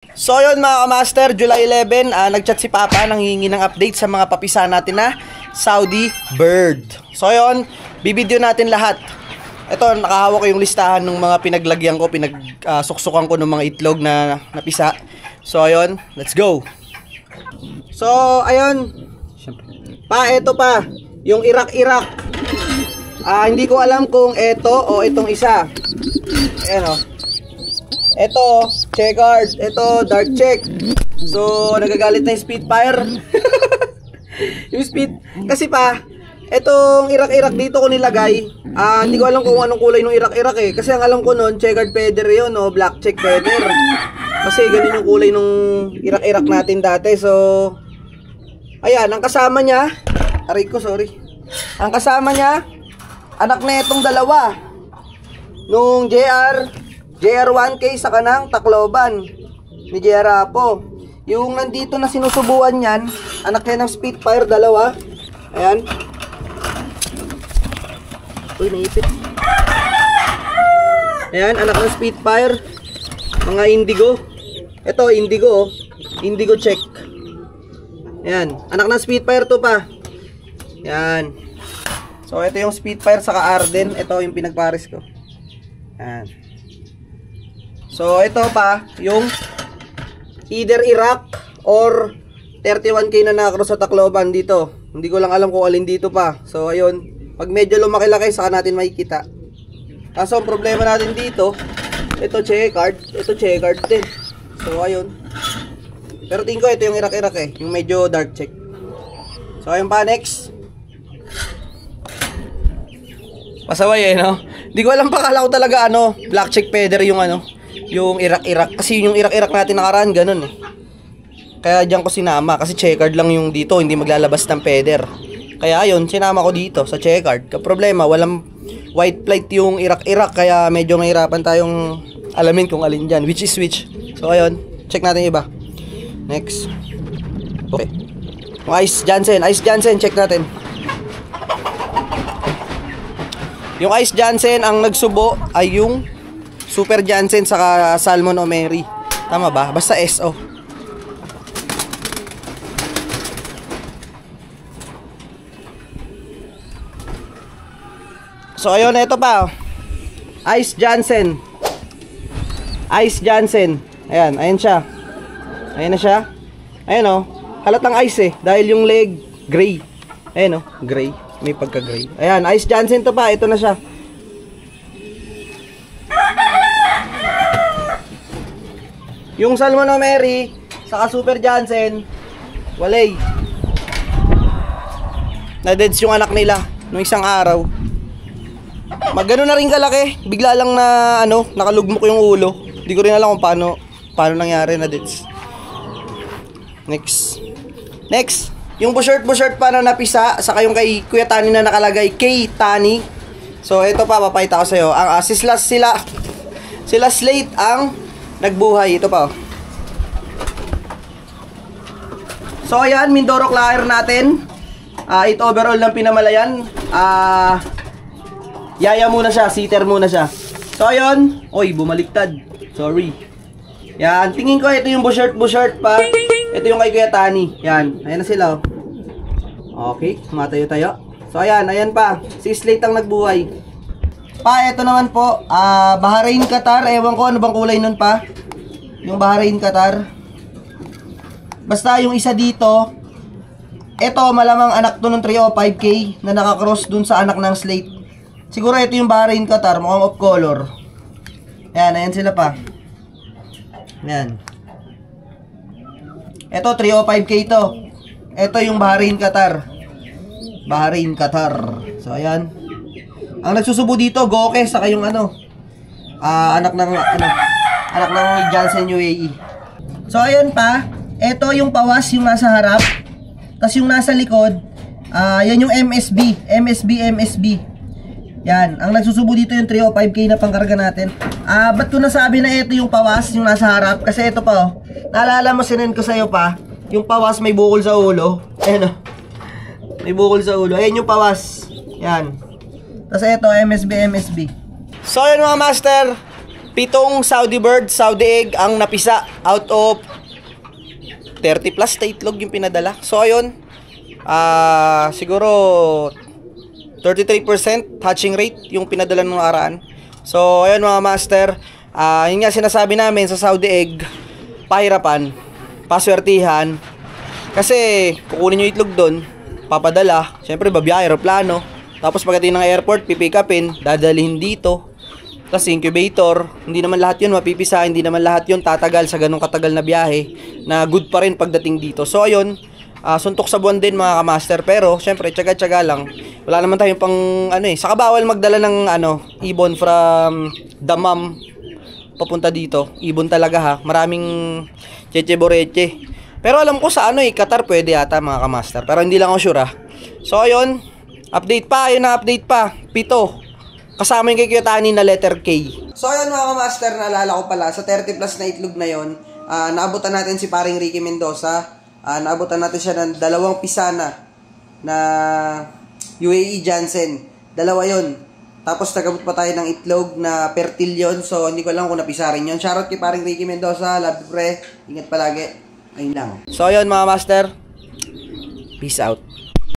So yun mga kamaster, July 11, nagchat si Papa, nanghihingi ng update sa mga papisa natin na Saudi bird. So yun, bibideo natin lahat. Ito, nakahawak ko yung listahan ng mga pinaglagyan ko, suksukan ko ng mga itlog na napisa. So ayun, let's go. So ayun, ito pa, yung Iraq. Hindi ko alam kung ito o itong isa. Ayan o. Ito, checkered. Ito, dark check. So, nagagalit na yung Spitfire. Yung speed. Kasi pa, itong Iraq dito ko nilagay. Hindi ko alam kung anong kulay ng Iraq eh. Kasi ang alam ko noon, checkered feather yun, o black check feather. Kasi ganun yung kulay ng Iraq natin dati. So, ayan, ang kasama niya, aray ko, sorry. Ang kasama niya, anak na itong dalawa. Nung JR1K sa kanang Tacloban ni JR Apo. Yung nandito na sinusubuan niyan, anak niya ng Spitfire, dalawa. Ayan. Uy, naipit. Ayan, anak ng Spitfire. Mga indigo. Ito, indigo. Indigo check. Ayan, anak ng Spitfire to pa. Ayan. So, ito yung Spitfire saka Arden. Ito yung pinagpares ko. Ayan. So, ito pa, yung either Iraq or 31K na nakakross sa Tacloban dito. Hindi ko lang alam kung alin dito pa. So, ayun. Pag medyo lumaki-laki, saka natin makikita. Kaso, ang problema natin dito, ito checkered. Ito checkered din. So, ayun. Pero tingin ko, ito yung Iraq eh. Yung medyo dark check. So, ayun pa, next. Pasaway no? Hindi ko alam pa, kala ko talaga black check feather yung yung Iraq. Kasi yung Iraq natin nakaraan, ganun eh. Kaya diyan ko sinama. Kasi checkered lang yung dito, hindi maglalabas ng feather. Kaya ayun, sinama ko dito sa checkered. Problema, walang white plate yung Iraq. Kaya medyo mahirapan tayong alamin kung alin dyan. Which is which. So ayun, check natin iba. Next. Okay. Yung Ice Jansen, check natin. Yung Ice Jansen, ang nagsubo ay yung Super Jansen saka Salmon O'Mary. Tama ba? Basta SO. So ayun, ito pa. Ice Jansen. Ayan, ayan siya. Ayan na siya. Ayan o. Halatang ice eh. Dahil yung leg, gray. Ayan o, gray. May pagka-gray. Ayan, Ice Jansen to pa. Ito na siya. Yung Salmon O'Mary saka Super Jansen, walay. Na-deads yung anak nila nung isang araw. Magano na rin kalaki. Bigla lang na nakalugmok yung ulo. Hindi ko rin alam kung paano nangyari na deads. Next. Yung bushert pa na napisa, saka yung kay Kuya Tani na nakalagay kay Tani. So ito pa, papakita ko sa'yo. Sila Slate ang nagbuhay. Ito pa. So ayan, Mindoro Clare natin. 8 overall ng pinamalayan. Yaya muna siya, sitter muna siya. So ayun, oy, bumaliktad. Sorry. Yan, tingin ko ito yung bushert pa. Ito yung kay Kuya Tani. Yan, ayan na sila. Okay, matayo-tayo. So ayan pa. Si Slate ang nagbuhay. Ito naman po, Bahrain Qatar. Ewan ko ano bang kulay nun pa. Yung Bahrain Qatar. Basta yung isa dito, ito malamang anak to ng 305K na nakakross dun sa anak ng Slate. Siguro ito yung Bahrain Qatar, mukhang off color. Ayan sila pa. Ayan. Ito 305K to. Ito yung Bahrain Qatar. So ayan. Ang nagsusubo dito, Goke, saka yung anak ng Jansen UAE. So ayun pa, ito yung pawas yung nasa harap. Tapos yung nasa likod, yan yung MSB. Yan, ang nagsusubo dito yung 305K na pangkarga natin. Ba't ko nasabi na ito yung pawas yung nasa harap? Kasi ito pa naalala mo, sinend ko sa'yo pa. Yung pawas may bukol sa ulo. Ayan may bukol sa ulo. Ayan yung pawas. Yan. Tapos ito, MSB. So yun mga master, 7 Saudi bird, Saudi egg ang napisa out of 30 plus na itlog yung pinadala. So ayun, siguro 33% hatching rate yung pinadala ng nakaraan. So ayun mga master, yun nga sinasabi namin sa Saudi egg, pahirapan, paswertihan. Kasi kukunin yung itlog doon, papadala, syempre babiyahe, aeroplano. Tapos pagdating ng airport, pipick upin, dadalhin dito. Tapos incubator, hindi naman lahat yun mapipisa, hindi naman lahat yun tatagal sa ganong katagal na biyahe na good pa rin pagdating dito. So ayun, suntok sa buwan din mga kamaster, pero syempre tsaga-tsaga lang. Wala naman tayong pang saka bawal magdala ng ibon from Damam papunta dito. Ibon talaga ha, maraming cheche boreche. Pero alam ko sa Qatar pwede yata mga kamaster, pero hindi lang ako sure ha. So ayun, update pa, ayun na update pa, 7. Kasama yung kikiyatanin na letter K. So ayun mga kamaster, naalala ko pala, sa 30 plus na itlog na yon, naabutan natin si paring Ricky Mendoza. Naabutan natin siya ng 2 pisana na UAE Jansen. 2 yon. Tapos nagabot pa tayo ng itlog na Pertillion. So hindi ko lang kung napisa rin yun. Shoutout kay paring Ricky Mendoza. Love you pre. Ingat palagi. Ayun lang. So ayun mga master. Peace out.